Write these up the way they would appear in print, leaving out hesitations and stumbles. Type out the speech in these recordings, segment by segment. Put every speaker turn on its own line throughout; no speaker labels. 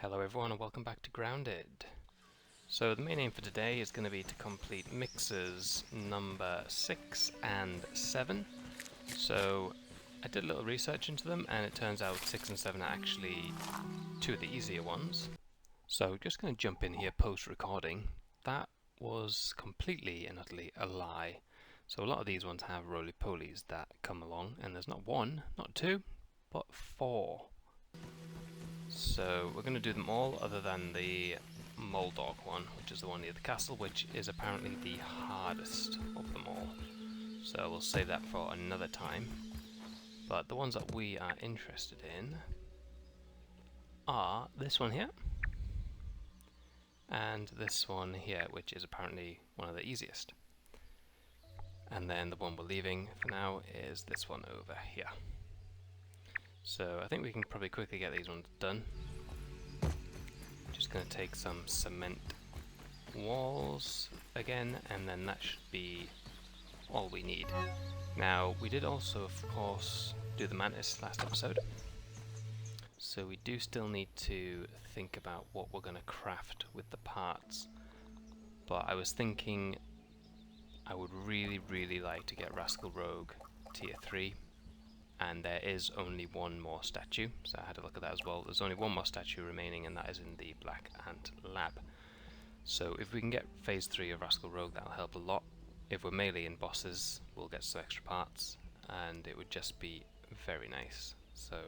Hello everyone and welcome back to Grounded. So the main aim for today is going to be to complete mixes number 6 and 7. So I did a little research into them and it turns out 6 and 7 are actually two of the easier ones. So just going to jump in here post-recording. That was completely and utterly a lie. So a lot of these ones have roly-polies that come along, and there's not one, not two, but 4. So we're going to do them all other than the Moldog one, which is the one near the castle, which is apparently the hardest of them all. So we'll save that for another time. But the ones that we are interested in are this one here, and this one here, which is apparently one of the easiest. And then the one we're leaving for now is this one over here. So I think we can probably quickly get these ones done. Just going to take some cement walls again, and then that should be all we need. Now we did also of course do the mantis last episode, so we do still need to think about what we're going to craft with the parts. But I was thinking I would really like to get Rascal Rogue tier 3. And there is only one more statue, so I had to look at that as well. There's only one more statue remaining, and that is in the Black Ant Lab. So if we can get phase 3 of Rascal Rogue, that'll help a lot. If we're melee in bosses, we'll get some extra parts, and it would just be very nice. So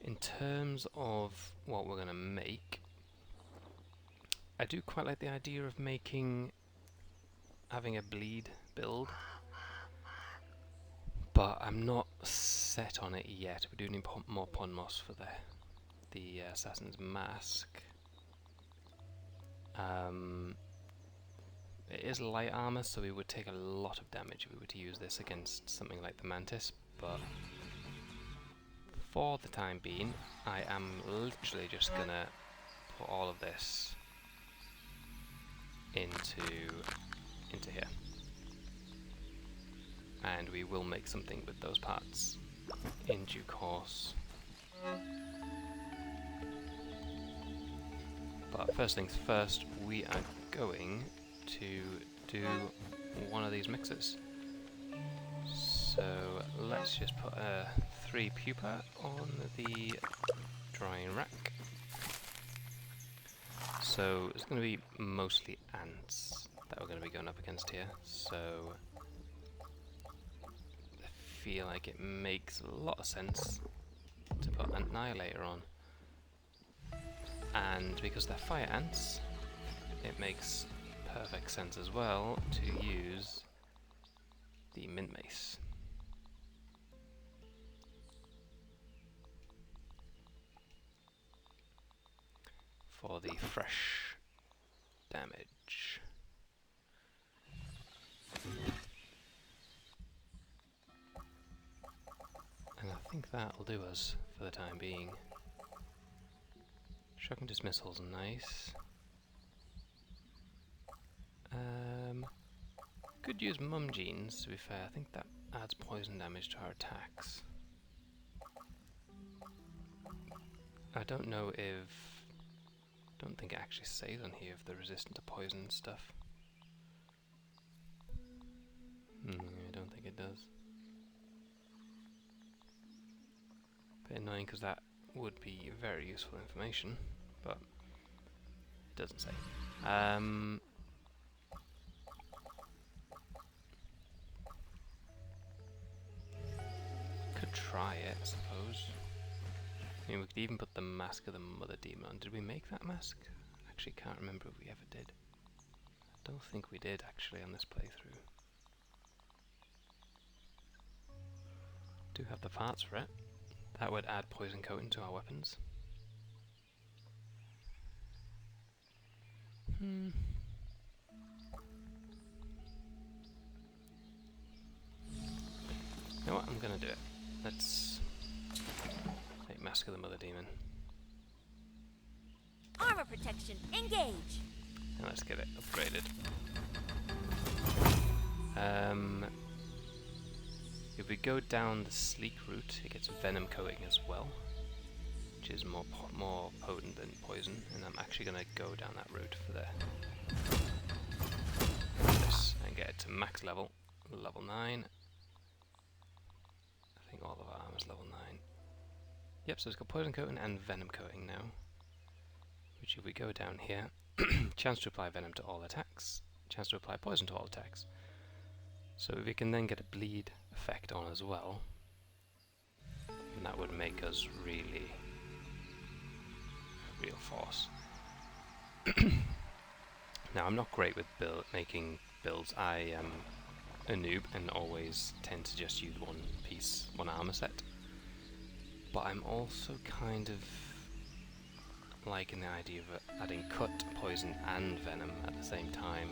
in terms of what we're going to make, I do quite like the idea of having a bleed build. But I'm not set on it yet. We do need more pond moss for the assassin's mask. It is light armor, so we would take a lot of damage if we were to use this against something like the mantis. But for the time being, I am literally just gonna put all of this into here. And we will make something with those parts in due course. But first things first, we are going to do one of these mixes. So let's just put a 3 pupa on the drying rack. So it's going to be mostly ants that we're going to be going up against here. So feel like it makes a lot of sense to put Annihilator on, and because they're fire ants, it makes perfect sense as well to use the mint mace. For the fresh damage. And I think that'll do us for the time being. Shock and dismissal's nice. Could use mum genes, to be fair. I think that adds poison damage to our attacks. I don't know if... don't think it actually says on here if they're resistant to poison and stuff. I don't think it does. Bit annoying because that would be very useful information, but it doesn't say. Could try it, I suppose. I mean, we could even put the mask of the mother demon on. Did we make that mask? I actually can't remember if we ever did. I don't think we did actually on this playthrough. Do have the parts for it. That would add poison coating to our weapons. You know what? I'm gonna do it. Let's make Mask of the Mother Demon.
Armor protection, engage!
And let's get it upgraded. If we go down the sleek route, it gets venom coating as well. which is more potent than poison, and I'm actually going to go down that route for this and get it to max level 9. I think all of our armor's level 9. Yep, so it's got poison coating and venom coating now, which if we go down here, chance to apply venom to all attacks, chance to apply poison to all attacks. So if we can then get a bleed effect on as well, then that would make us really real force. Now I'm not great with making builds. I am a noob and always tend to just use one armor set. But I'm also kind of liking the idea of adding cut, poison and venom at the same time.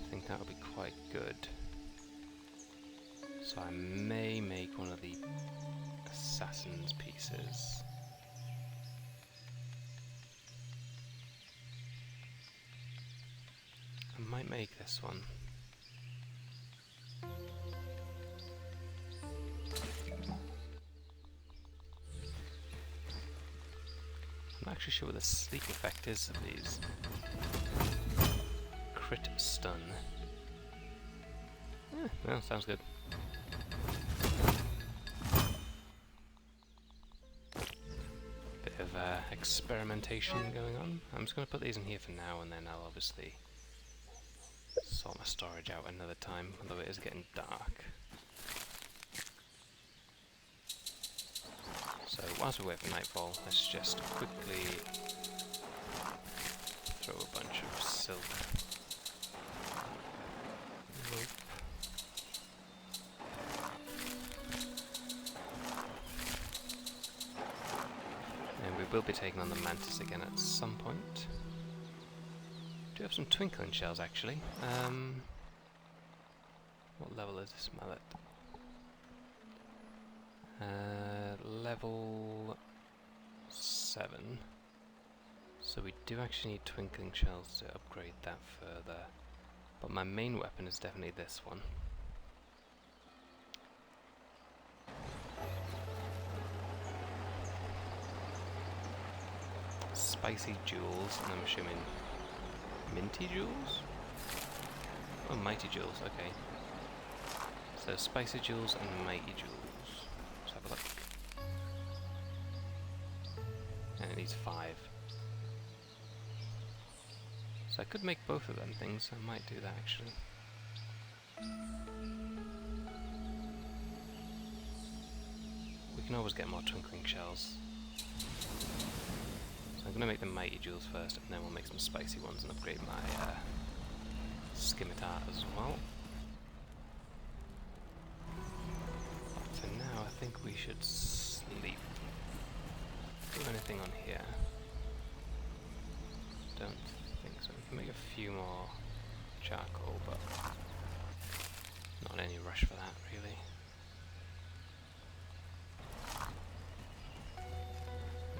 I think that would be quite good. So I may make one of the assassin's pieces. I might make this one. I'm not actually sure what the sleep effect is of these. Crit stun. Well, sounds good. Bit of experimentation going on. I'm just going to put these in here for now, and then I'll obviously sort my storage out another time, although it is getting dark. So whilst we wait for nightfall, let's just quickly throw a bunch of silk rope. And we will be taking on the mantis again at some point. Do have some twinkling shells actually. What level is this mallet? Level 7. So we do actually need twinkling shells to upgrade that further. But my main weapon is definitely this one. Spicy jewels, and I'm assuming minty jewels? Oh, mighty jewels, okay. So spicy jewels and mighty jewels. Let's have a look. And it needs 5. So I could make both of them things, I might do that actually. We can always get more twinkling shells. So I'm going to make the mighty jewels first, and then we'll make some spicy ones and upgrade my scimitar as well. But for now, I think we should sleep. Do anything on here? Don't think so. We can make a few more charcoal, but not in any rush for that, really.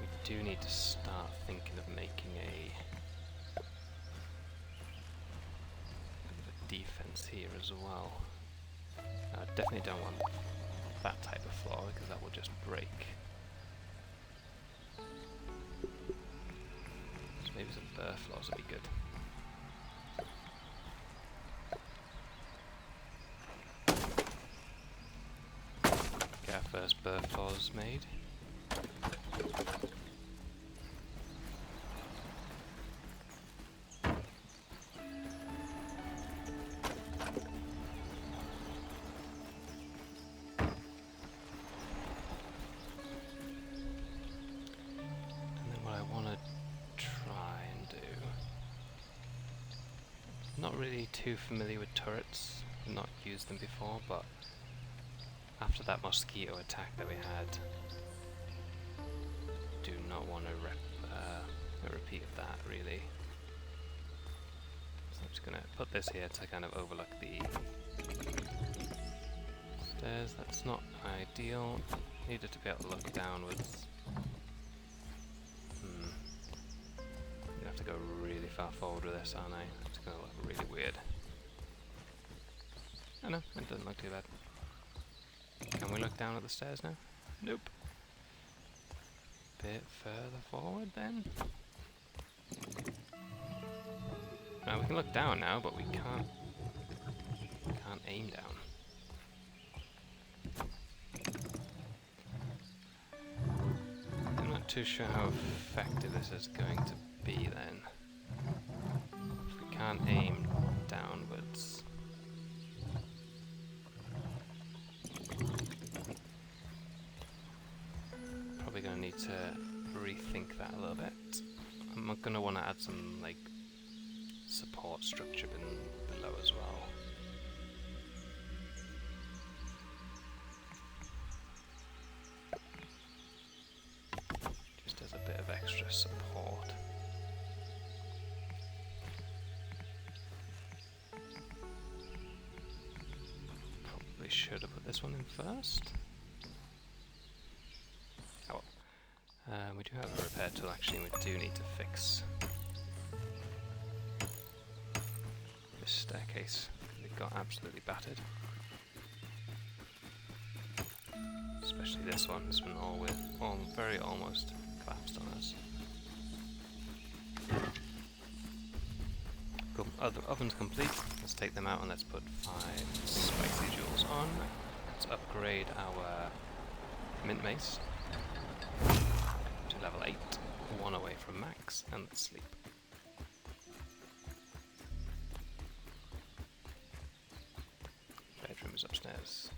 We do need to start thinking of making a defense here as well. I definitely don't want that type of floor because that will just break. So maybe some burr floors would be good. Get our first burr floors made. Not really too familiar with turrets, I've not used them before, but after that mosquito attack that we had, do not want a repeat of that really. So I'm just going to put this here to kind of overlook the stairs. That's not ideal, needed to be able to look downwards. I'm going to have to go really far forward with this, aren't I? It's going to look really weird. Oh no, it doesn't look too bad. Can we look down at the stairs now? Nope. bit further forward then. Now we can look down now, but we can't aim down. I'm not too sure how effective this is going to be then. If we can't aim downwards. Probably going to need to rethink that a little bit. I'm going to want to add some like support structure below as well. Just as a bit of extra support. Probably should have put this one in first. Oh well. We do have a repair tool actually, and we do need to fix this staircase. It got absolutely battered. Especially this one. This one very almost collapsed on us. Cool. Oven's complete. Let's take them out and let's put 5 spicy jewels on. Let's upgrade our mint mace to level 8. 1 away from max, and let's sleep. Bedroom is upstairs.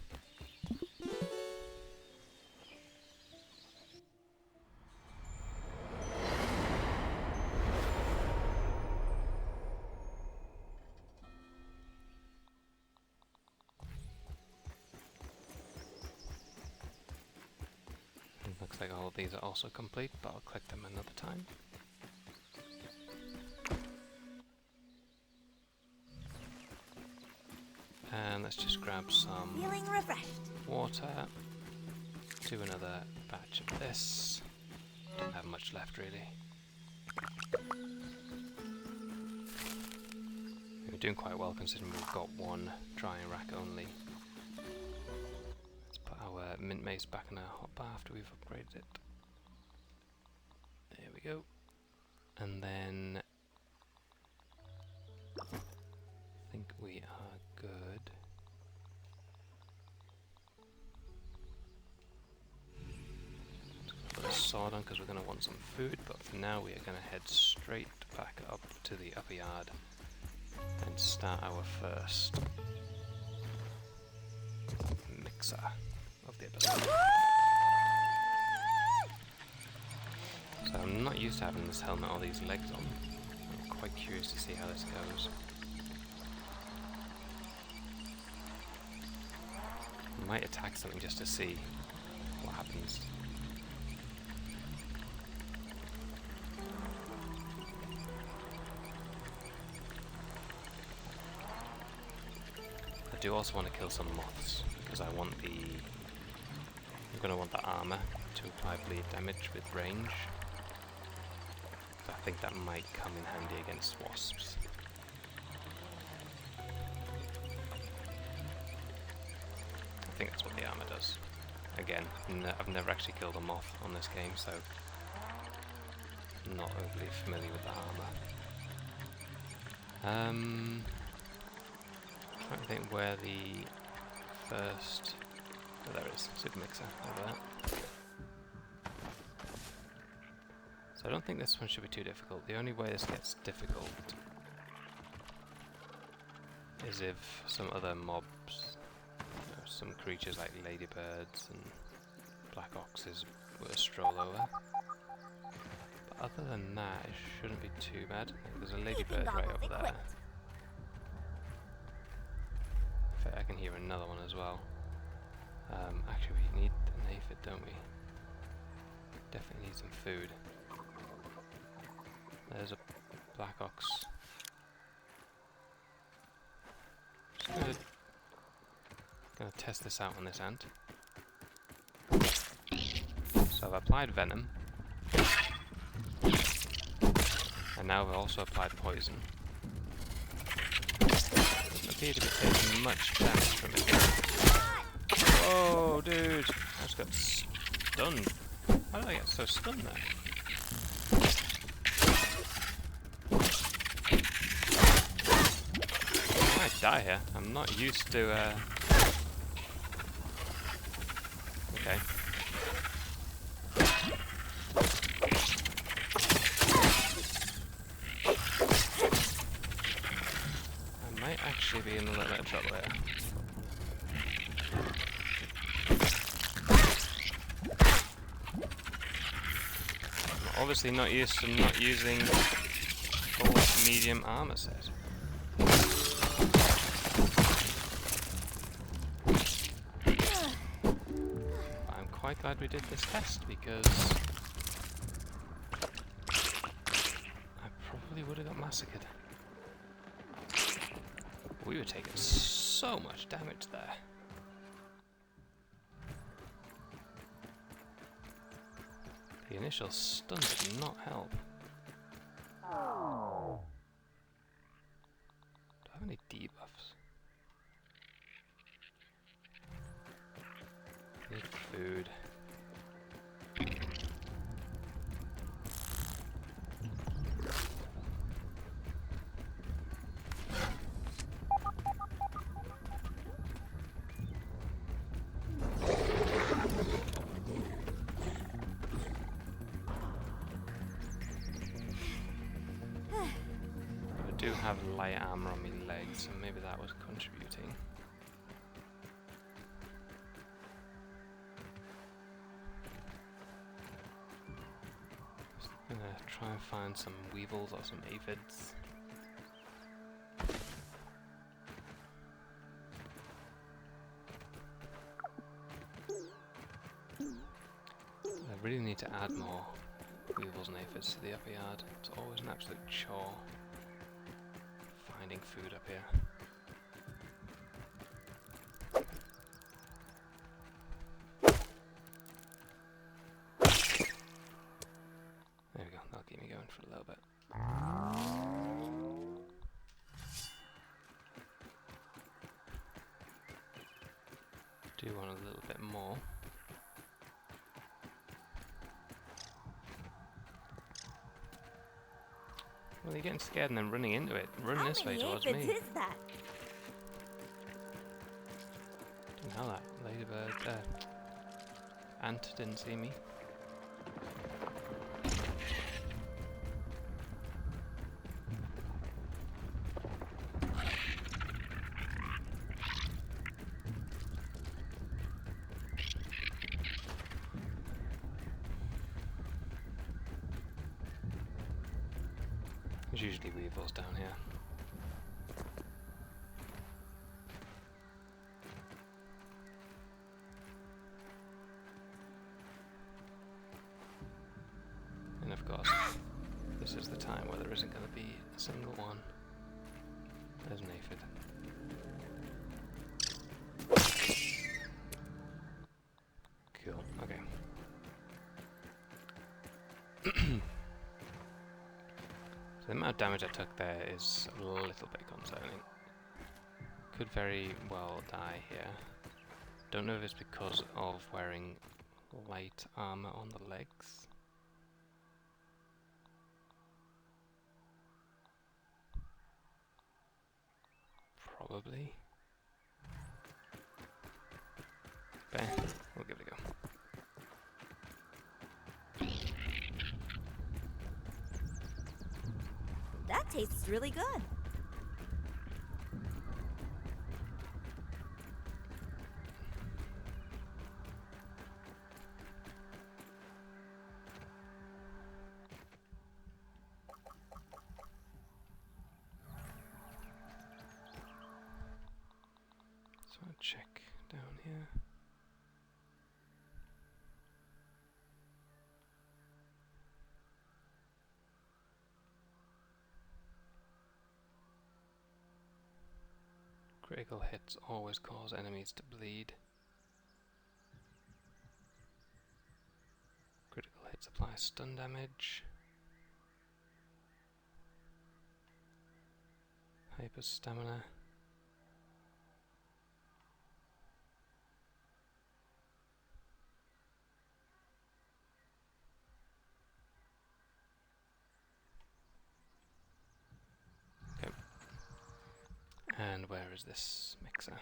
Looks like all of these are also complete, but I'll collect them another time. And let's just grab some
Feeling refreshed.
water. Do another batch of this. Don't have much left really. We're doing quite well considering we've got 1 drying rack only. Our mint mace back in our hot bar after we've upgraded it. There we go. And then I think we are good. Put a sword on because we're going to want some food, but for now we are going to head straight back up to the upper yard and start our first MIX.R of the episode. So I'm not used to having this helmet or these legs on. I'm quite curious to see how this goes. I might attack something just to see what happens. I do also want to kill some moths because I'm going to want the armor to apply bleed damage with range. So I think that might come in handy against wasps. I think that's what the armor does. Again, I've never actually killed a moth on this game, so I'm not overly familiar with the armor. Trying to think where the first... Oh, there it is, super mixer over there. So I don't think this one should be too difficult. The only way this gets difficult is if some other mobs, some creatures like ladybirds and black oxes were to stroll over. But other than that, it shouldn't be too bad. There's a ladybird right over there. In fact, I can hear another one as well. Actually, we need an aphid, don't we? Definitely need some food. There's a black ox. Just gonna test this out on this ant. So I've applied venom. And now I've also applied poison. Doesn't appear to be taking much damage from it. Whoa, dude! I just got stunned. How did I get so stunned there? I might die here. I'm not used to, okay. I might actually be in a little bit of trouble here. I'm obviously not used to not using full medium armor set. I'm quite glad we did this test because I probably would have got massacred. We were taking so much damage there. The initial stun did not help. Do I have any debuffs? Need food. I do have light armor on my legs, so maybe that was contributing. Just gonna try and find some weevils or some aphids. I really need to add more weevils and aphids to the upper yard. It's always an absolute chore finding food up here. There we go, that'll keep me going for a little bit. Do want a little bit more. Well, you're getting scared and then running into it. Run this way towards me.
How many aphids is that?
Didn't know that. Ladybird, ant didn't see me. There's usually weevils down here. And of course, this is the time where there isn't going to be a single one. There's an aphid. Cool, okay. The amount of damage I took there is a little bit concerning. Could very well die here. Don't know if it's because of wearing light armor on the legs. Probably. But we'll give it a go.
That tastes really good.
So I'll check down here. Critical hits always cause enemies to bleed. Critical hits apply stun damage. Hyper stamina. where is this mixer?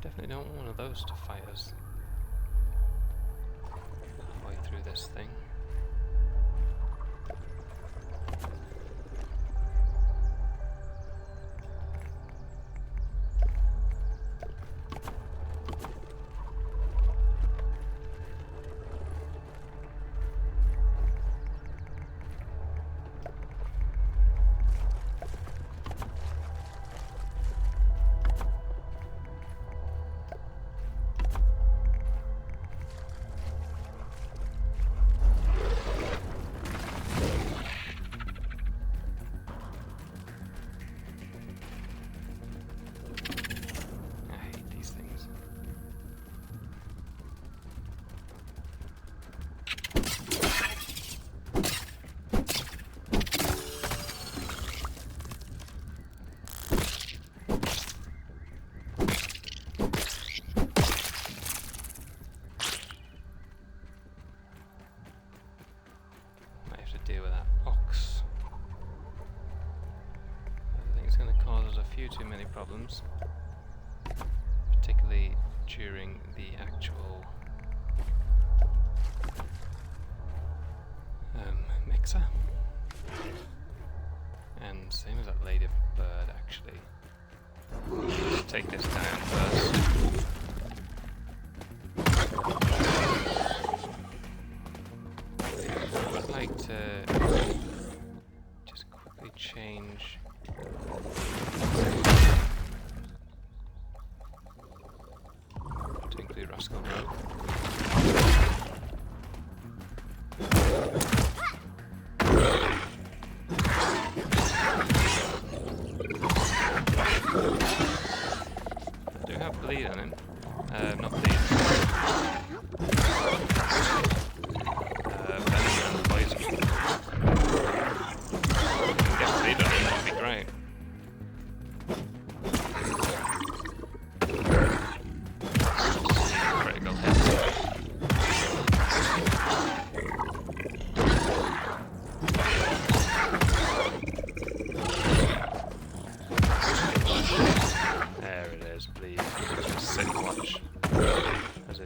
Definitely don't want one of those to fight us halfway through this thing. Deal with that ox. I think it's going to cause us a few too many problems, particularly during the actual mixer. And same as that ladybird, actually. Let's take this down first. I'd like to just quickly change to include Rascal Rogue. I do have bleed on him. Not bleed.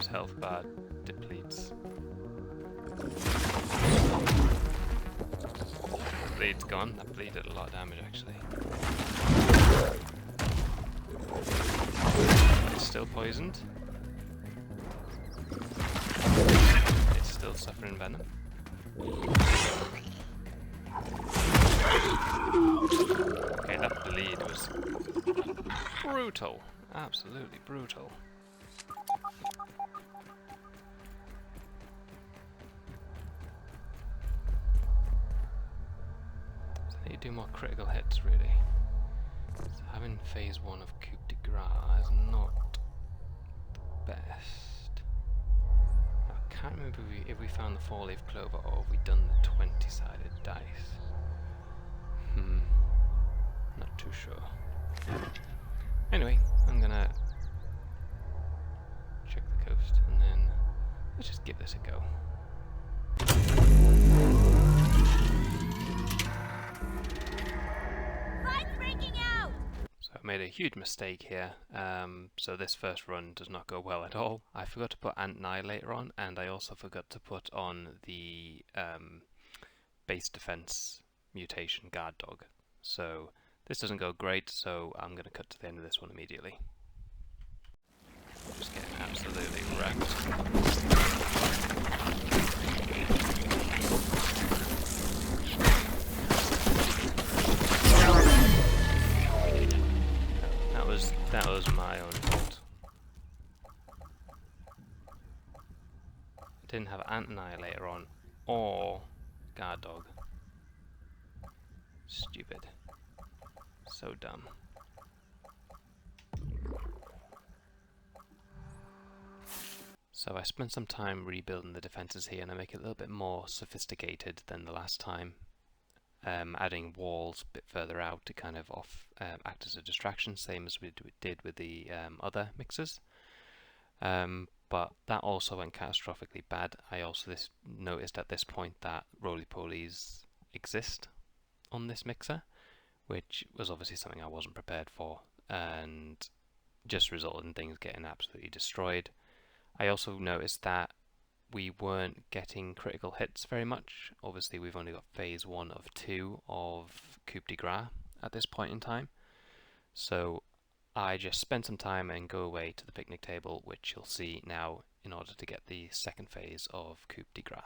Health bar depletes. Bleed's gone. That bleed did a lot of damage actually. It's still poisoned. It's still suffering venom. Okay, that bleed was brutal. Absolutely brutal. Do more critical hits really. So having phase 1 of coup de grace is not the best. I can't remember if we found the 4-leaf clover or if we done the 20-sided dice. Not too sure. Anyway, I'm gonna check the coast and then let's just give this a go. I made a huge mistake here, so this first run does not go well at all. I forgot to put Annihilator on, and I also forgot to put on the base defense mutation guard dog. So this doesn't go great, so I'm going to cut to the end of this one immediately. Just getting absolutely wrecked. That was my own fault. I didn't have Annihilator on or Guard Dog. Stupid. So dumb. So I spent some time rebuilding the defenses here, and I make it a little bit more sophisticated than the last time, adding walls a bit further out to kind of act as a distraction, same as we did with the other mixers. But that also went catastrophically bad. I also noticed at this point that roly-polies exist on this mixer, which was obviously something I wasn't prepared for, and just resulted in things getting absolutely destroyed. I also noticed that we weren't getting critical hits very much. Obviously, we've only got phase 1 of 2 of Coup de Grace at this point in time. So I just spent some time and go away to the picnic table, which you'll see now, in order to get the second phase of Coup de Grace.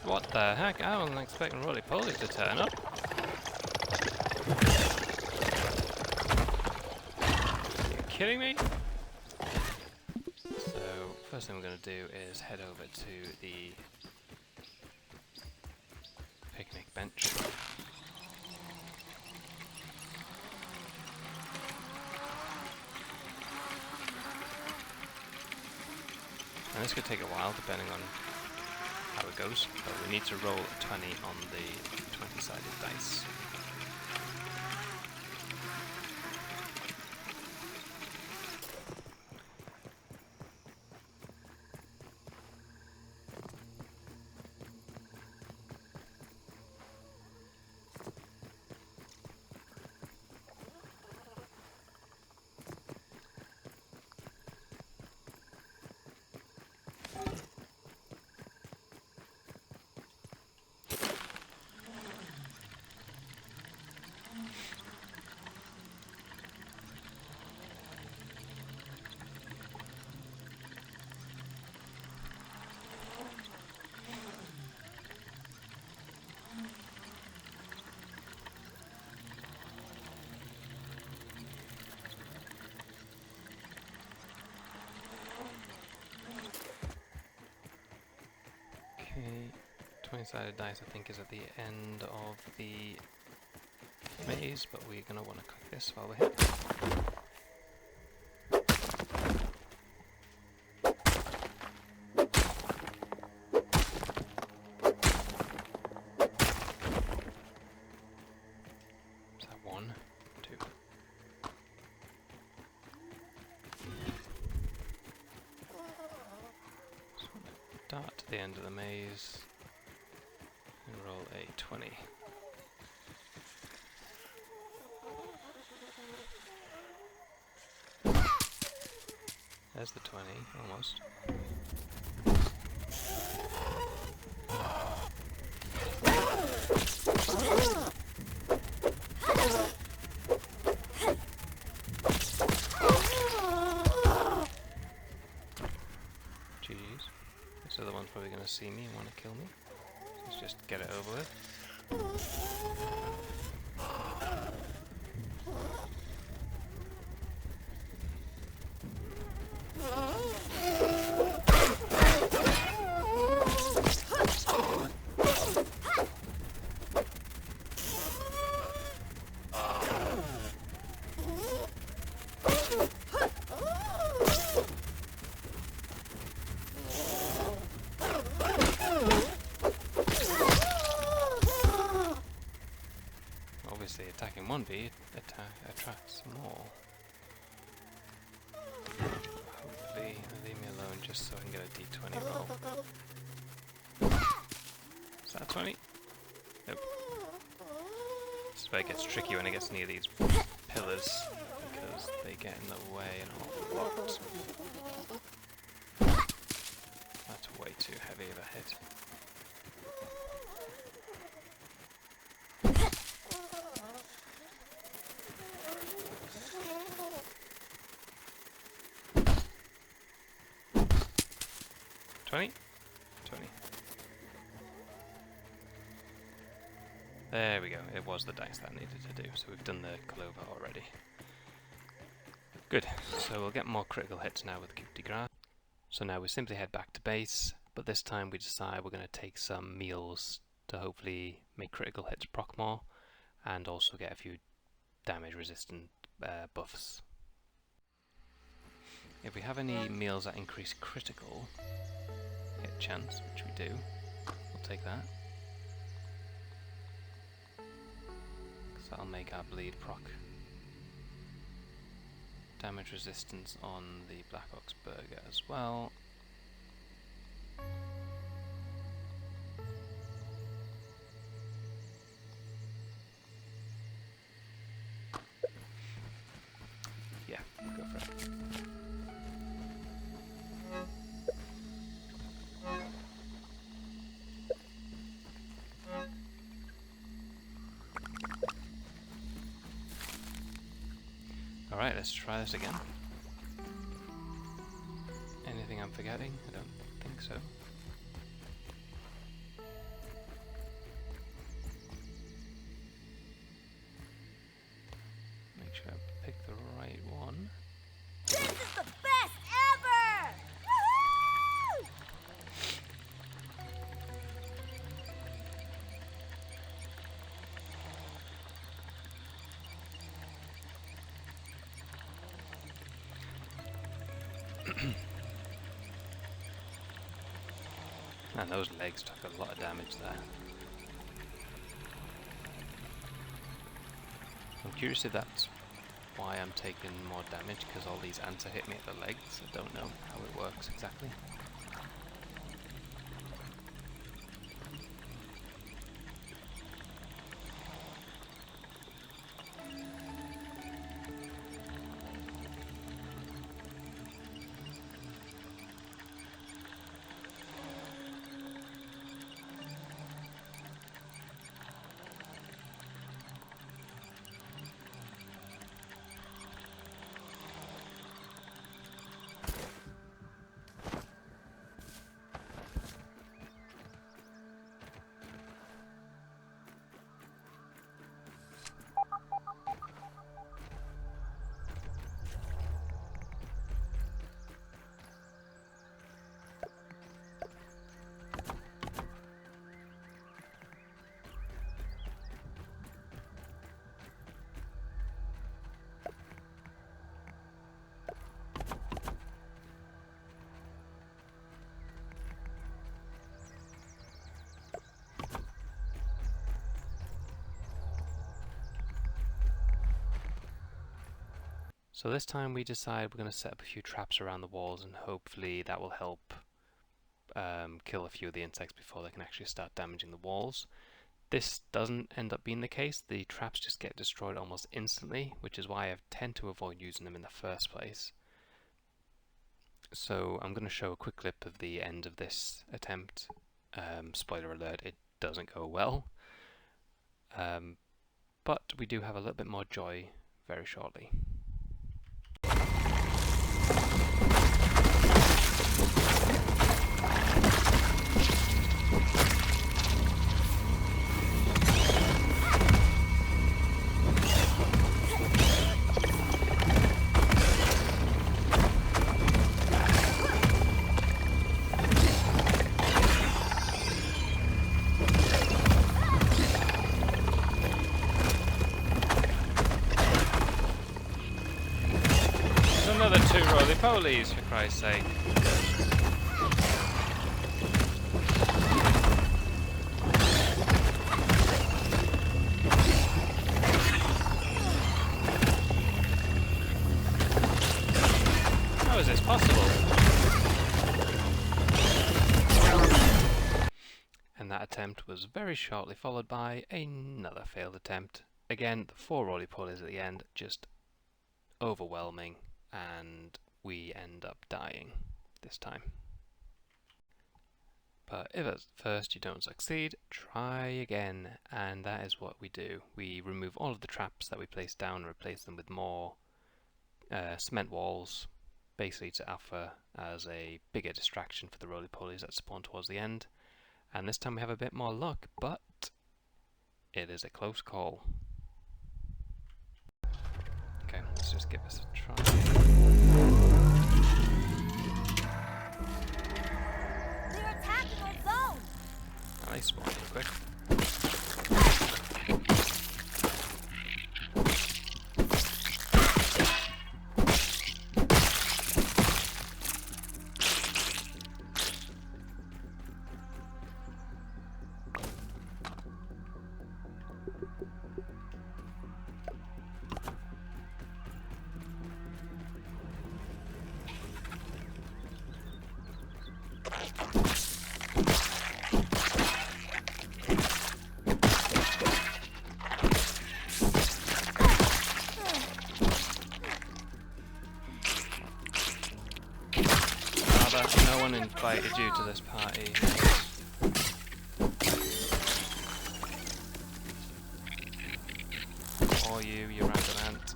What the heck? I wasn't expecting roly-polies to turn up. Are you kidding me? So, first thing we're going to do is head over to the picnic bench. And this could take a while depending on how it goes, but we need to roll a 20 on the 20-sided dice. Okay, 20-sided dice I think is at the end of the maze, but we're going to want to cook this while we're here. Is that 1, 2? Start to the end of the maze and roll a 20. There's the 20, almost. GG's. This other one's probably going to see me and want to kill me. Let's just get it over with. Obviously, attacking one bee attracts more. Hopefully, leave me alone just so I can get a d20 roll. Is that a 20? Nope. This is where it gets tricky when it gets near these pillars, because they get in the way an awful lot. That's way too heavy of a hit. $20? 20. There we go, it was the dice that needed to do, so we've done the clover already. Good, so we'll get more critical hits now with Coup de Grace. So now we simply head back to base, but this time we decide we're going to take some meals to hopefully make critical hits proc more, and also get a few damage resistant buffs. If we have any meals that increase critical hit chance, which we do, we'll take that. Because that'll make our bleed proc. Damage resistance on the Black Ox Burger as well. Yeah, go for it. Alright, let's try this again. Anything I'm forgetting? I don't think so. Make sure I pick the right one.
This is the best ever! Woohoo!
And those legs took a lot of damage there. I'm curious if that's why I'm taking more damage, because all these ants are hitting me at the legs. I don't know how it works exactly. So this time we decide we're going to set up a few traps around the walls, and hopefully that will help kill a few of the insects before they can actually start damaging the walls. This doesn't end up being the case. The traps just get destroyed almost instantly, which is why I tend to avoid using them in the first place. So I'm going to show a quick clip of the end of this attempt. Spoiler alert, it doesn't go well. But we do have a little bit more joy very shortly. Another 2 roly-polies, for Christ's sake. How is this possible? And that attempt was very shortly followed by another failed attempt. Again, the 4 roly-polies at the end, just overwhelming. And we end up dying this time. But if at first you don't succeed, try again, and that is what we do. We remove all of the traps that we placed down and replace them with more cement walls, basically to offer as a bigger distraction for the roly-polies that spawn towards the end. And this time we have a bit more luck, but it is a close call. Okay, let's just give this a try.
They're attacking our zone!
Oh, they spawn pretty quick. invited you to this party. Or you random ant.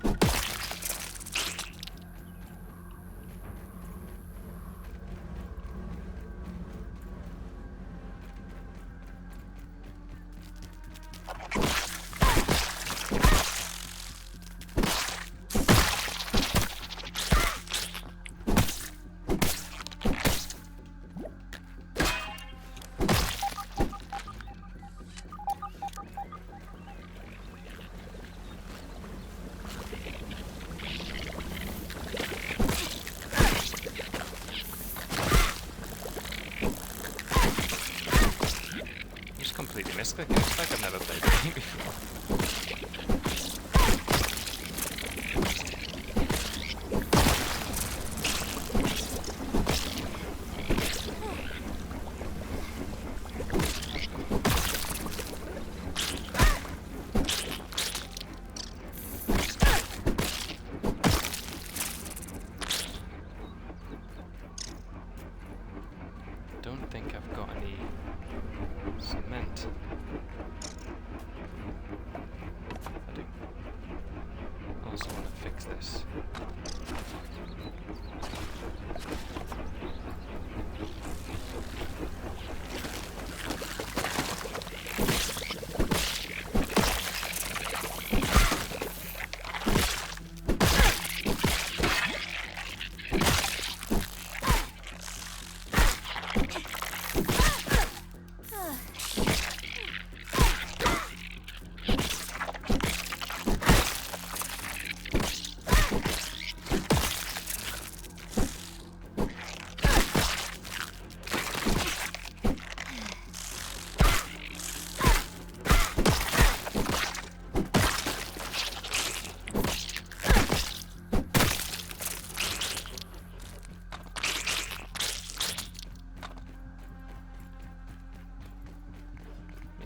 Completely misclicking. It's like I've never played the game before. Don't think I've got any cement. I do. I also want to fix this.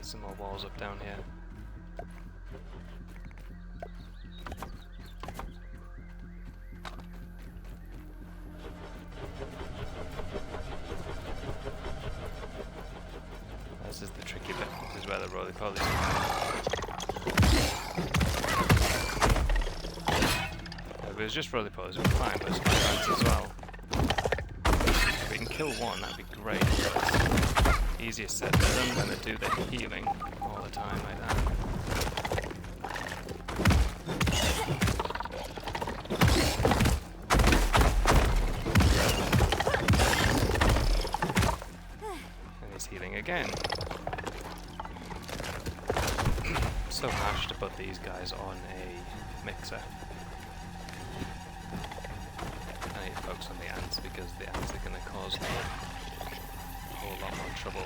Some more walls up down here. This is the tricky bit. This is where the roly-polies are. If it was just roly-polies, it would be fine, but it's spider ants as well. If we can kill one, that'd be great. Easier said than done when they do their healing all the time like that. And he's healing again. So harsh to put these guys on a mixer. I need to focus on the ants because the ants are going to cause me a whole lot more trouble.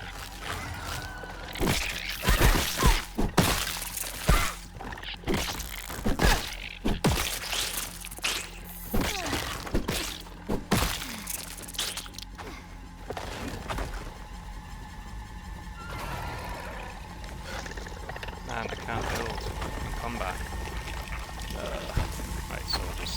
Man, I can't build in combat. Right, soldiers.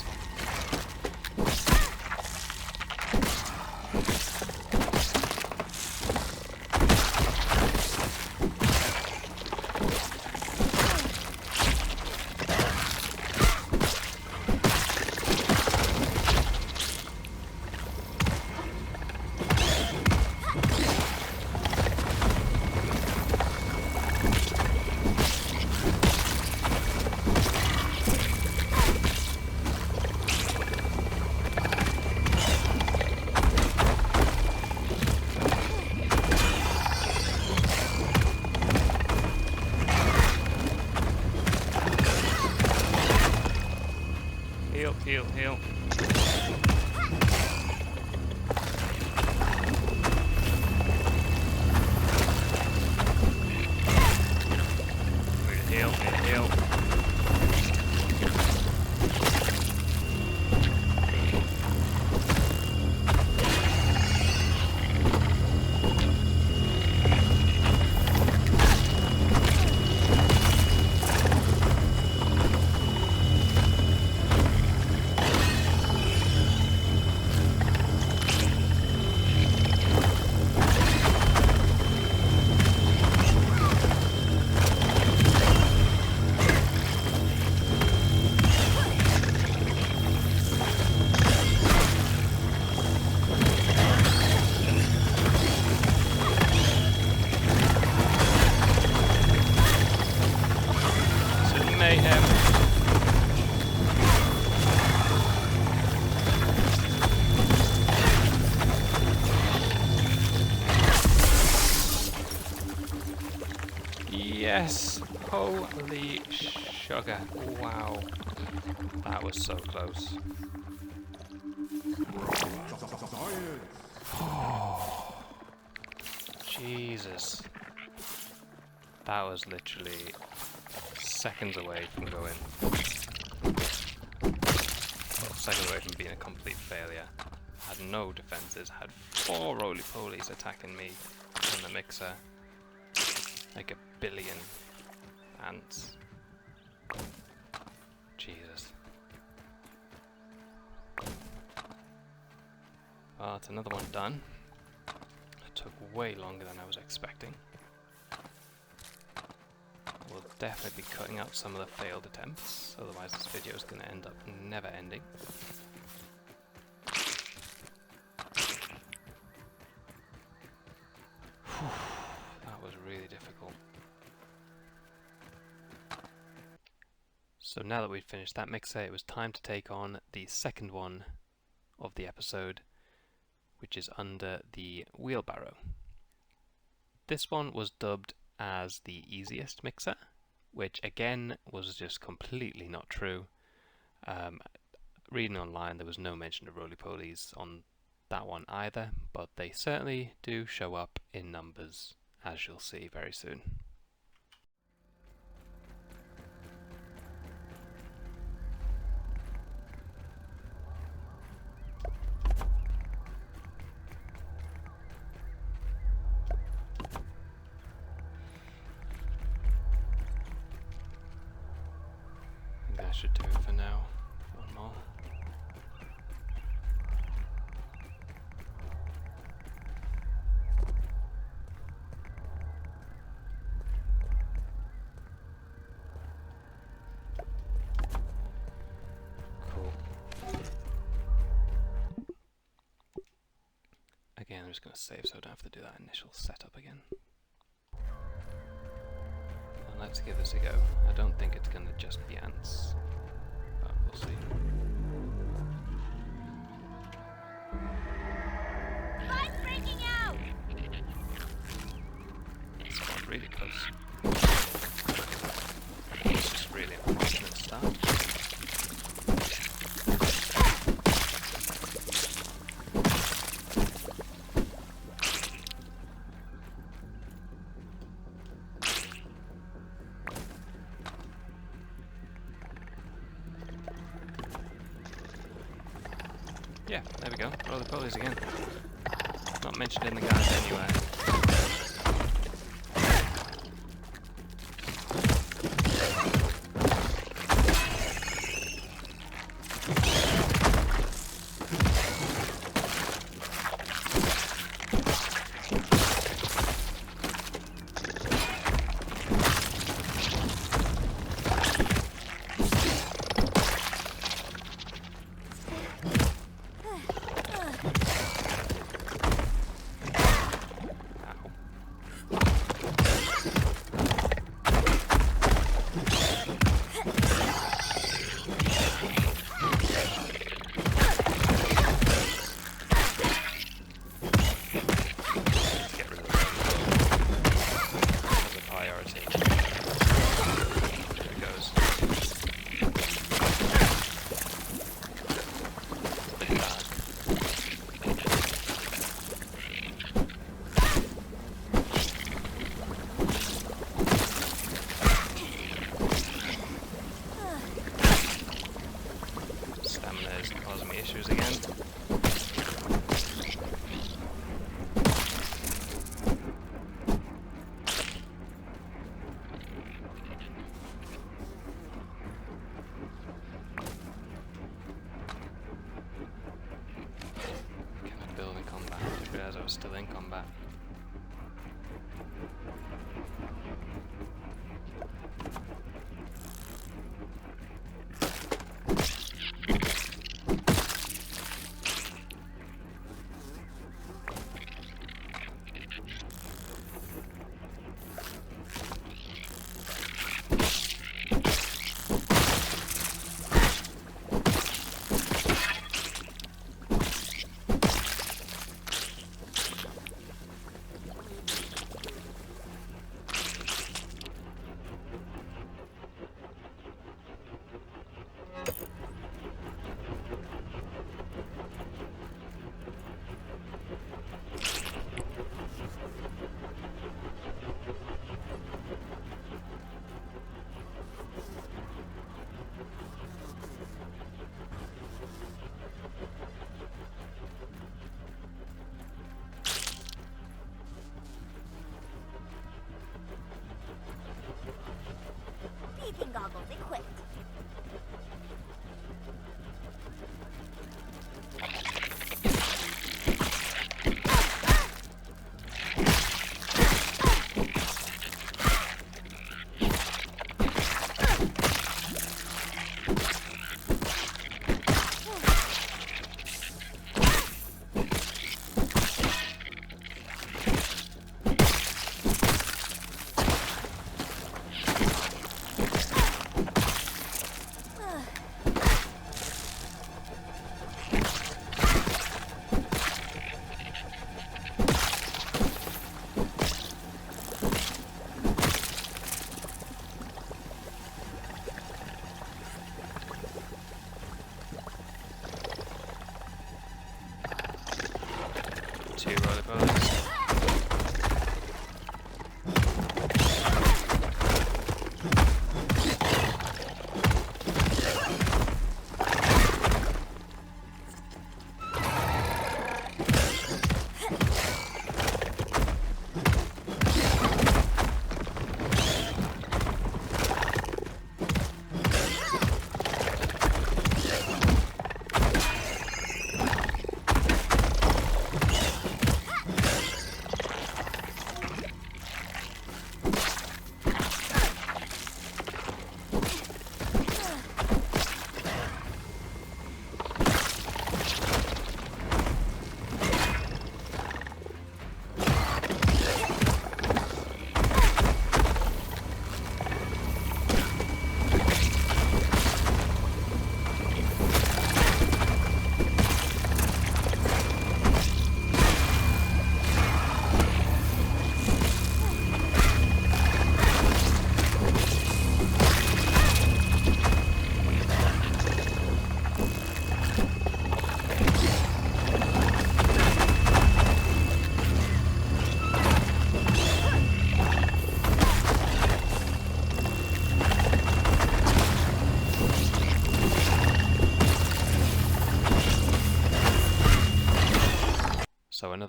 Yes! Holy sugar. Wow. That was so close. Oh, Jesus. That was literally seconds away from going. Well, seconds away from being a complete failure. Had no defenses, had 4 roly-polies attacking me on the mixer. Like a billion ants. Jesus. Well, that's another one done. It took way longer than I was expecting. We'll definitely be cutting out some of the failed attempts, otherwise this video is going to end up never ending. That was really difficult. So now that we've finished that mixer, it was time to take on the second one of the episode, which is under the wheelbarrow. This one was dubbed as the easiest mixer, which again was just completely not true. Reading online, there was no mention of roly-polies on that one either, but they certainly do show up in numbers, as you'll see very soon. I think that should do it for now. One more. Again, I'm just going to save so I don't have to do that initial setup again. And let's give this a go. I don't think it's going to just be ants, but we'll see.
Light breaking out!
Someone really close. It's just really unfortunate start. Yeah, there we go. Roly-polies again. Not mentioned in the guide anywhere.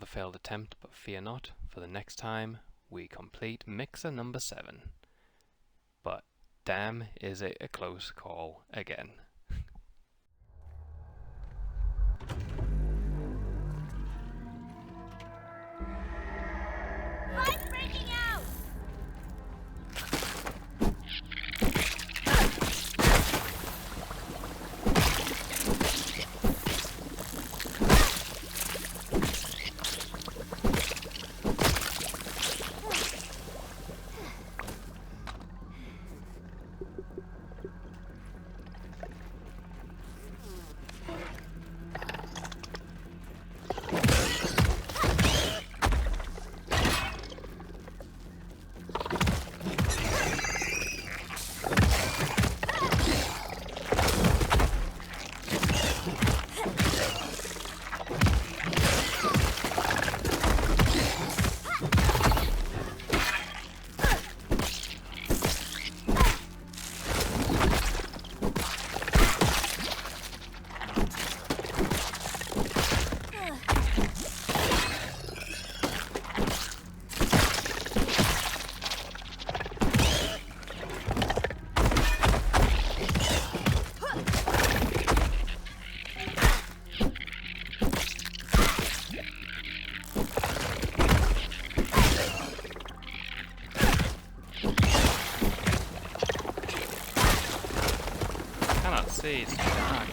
another failed attempt, but fear not, for the next time we complete mixer number 7. But damn, is it a close call again.
Light breaking out!
See, it's dark.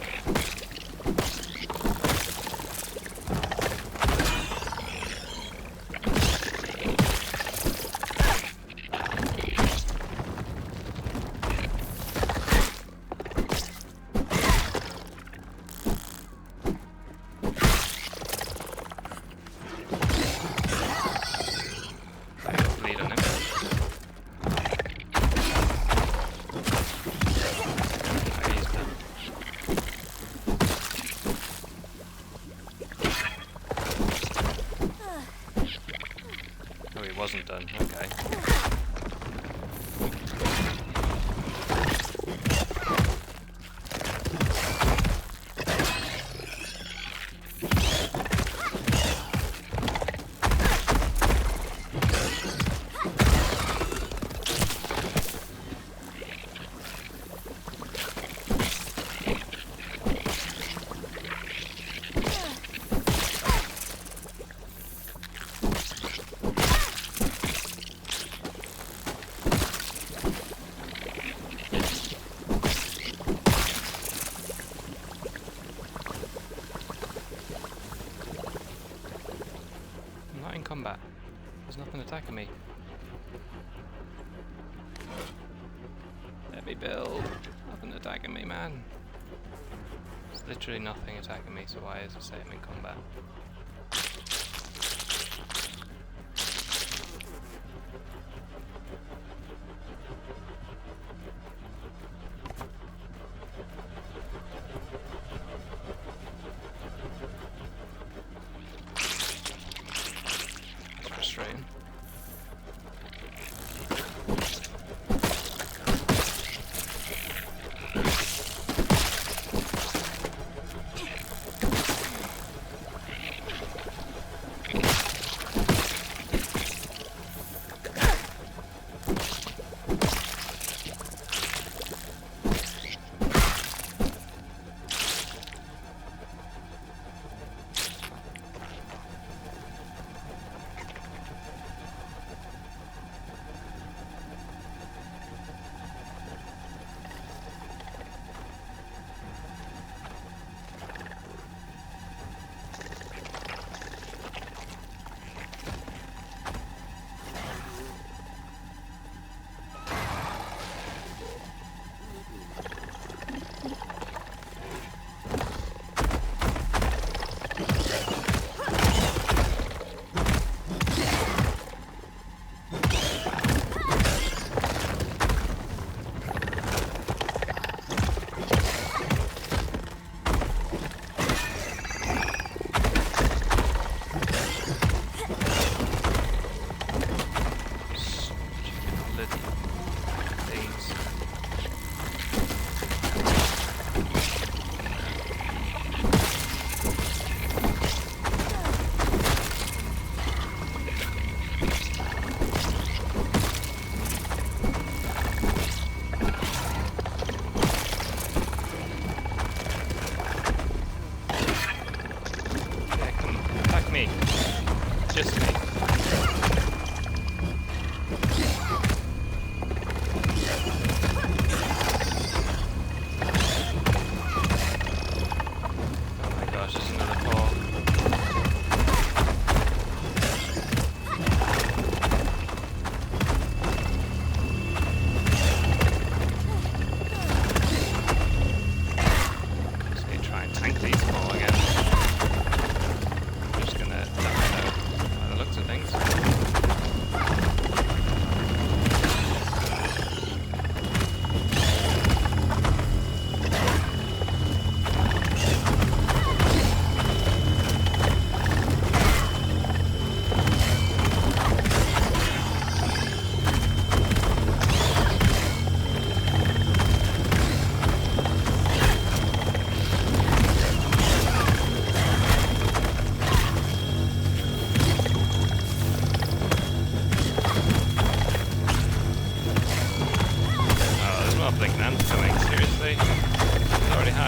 Bleed on him. Wasn't done, okay. Combat. There's nothing attacking me. Let me build. Nothing attacking me, man. There's literally nothing attacking me, so why is it saying I'm in combat? Frustrating.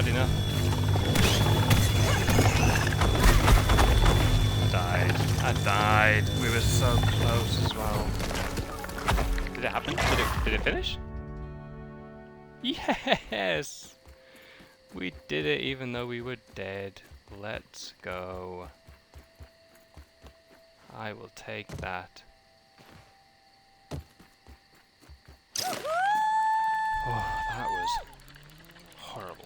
hard enough. I died. We were so close as well. Did it happen? Did it finish? Yes! We did it even though we were dead. Let's go. I will take that. Oh, that was horrible.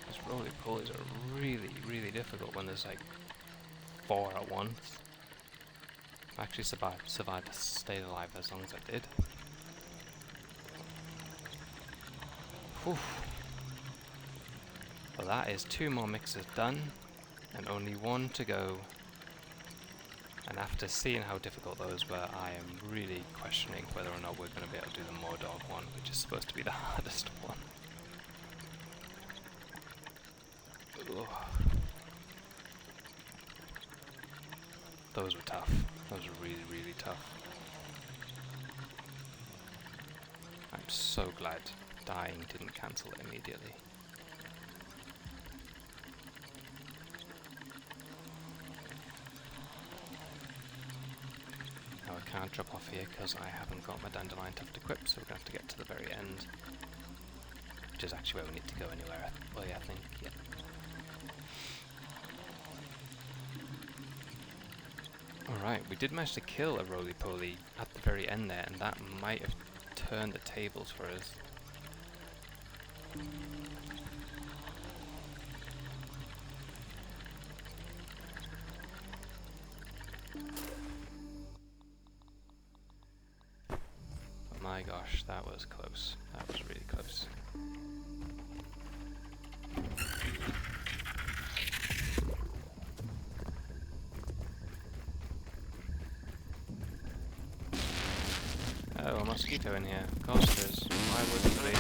These roly-polies are really, really difficult when there's like 4 at once. I actually survived to stay alive as long as I did. Whew. Well, that is 2 more mixes done, and only 1 to go. And after seeing how difficult those were, I am really questioning whether or not we're going to be able to do the Mordog one, which is supposed to be the hardest one. Ugh. Those were tough. Those were really, really tough. I'm so glad dying didn't cancel it immediately. Now I can't drop off here because I haven't got my dandelion tuft equipped, so we're going to have to get to the very end. Which is actually where we need to go anywhere. Well, yeah, I think, yeah. Alright, we did manage to kill a roly-poly at the very end there, and that might have turned the tables for us. But my gosh, that was close. That was really close. Oh, a mosquito in here. Of course there is. Why wouldn't there be?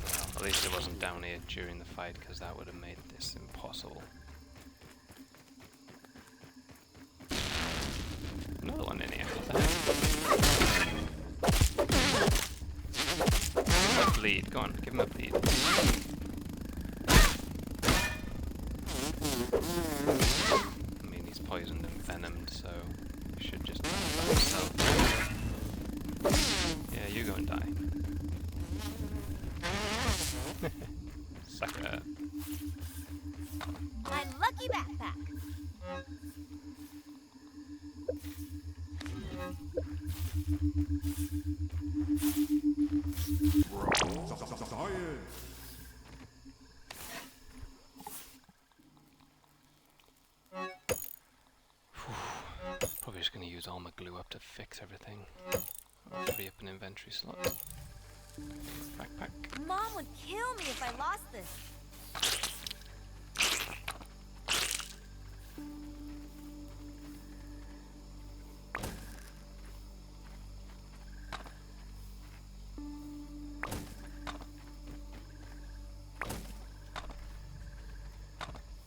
Well, at least it wasn't down here during the fight, because that would have made this impossible. Another one in here. A bleed. Go on, give him a bleed. I mean, he's poisoned and venomed, so he should just die by himself. Yeah, you go and die. Sucker.
My lucky backpack.
Probably just going to use all my glue up to fix everything. Or free up an inventory slot. Backpack.
Mom would kill me if I lost this.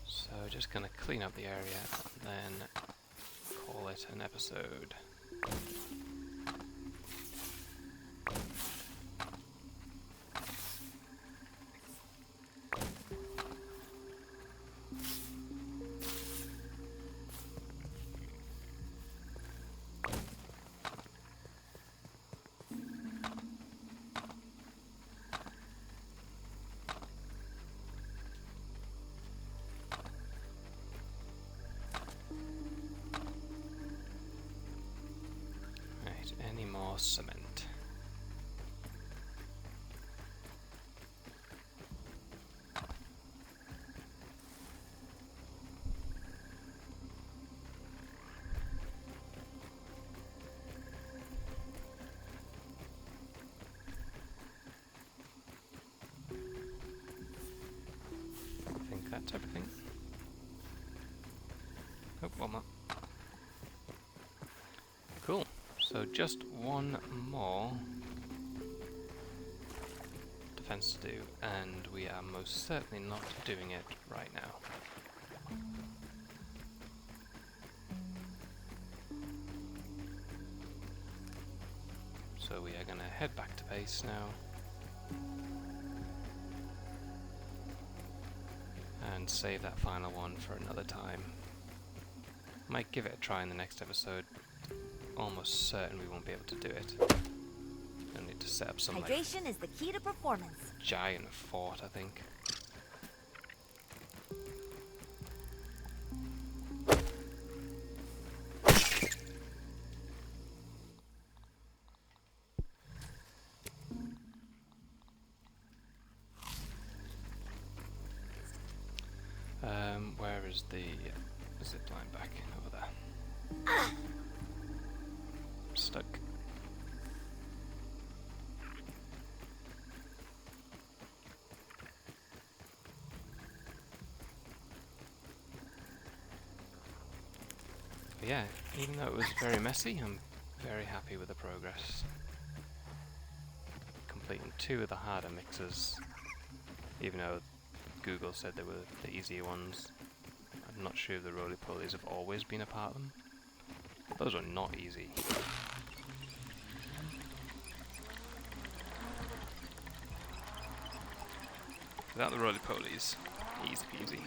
So just going to clean up the area and then call it an episode. Any more cement? I think that's everything. Oh, one more. Cool. So just one more defense to do, and we are most certainly not doing it right now. So we are going to head back to base now. And save that final one for another time. Might give it a try in the next episode. Almost certain we won't be able to do it. I'll need to set up some
Hydration is the key to performance.
giant fort, I think. Where is the zip line back? Over there. Stuck. But yeah, even though it was very messy, I'm very happy with the progress. Completing 2 of the harder mixers, even though Google said they were the easier ones. I'm not sure if the roly-polies have always been a part of them. Those are not easy. Without the roly-polies, easy peasy.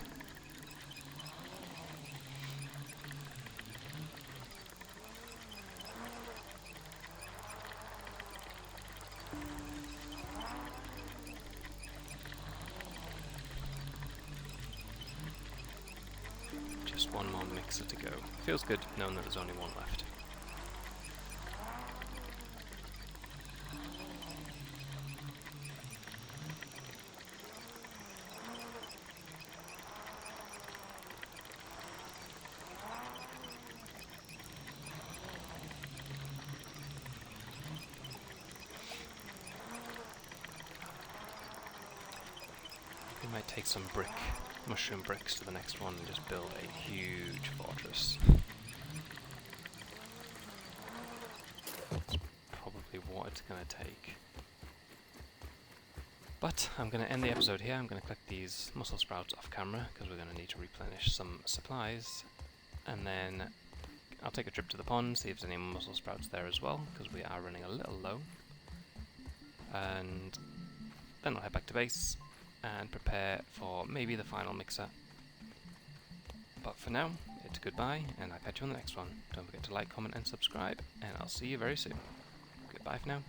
Just one more mixer to go. Feels good knowing that there's only one left. We might take some mushroom bricks to the next one and just build a huge fortress. That's probably what it's going to take. But I'm going to end the episode here. I'm going to collect these mussel sprouts off camera because we're going to need to replenish some supplies. And then I'll take a trip to the pond, see if there's any mussel sprouts there as well, because we are running a little low. And then I'll head back to base and prepare for maybe the final mixer. But for now, it's goodbye, and I'll catch you on the next one. Don't forget to like, comment, and subscribe, and I'll see you very soon. Goodbye for now.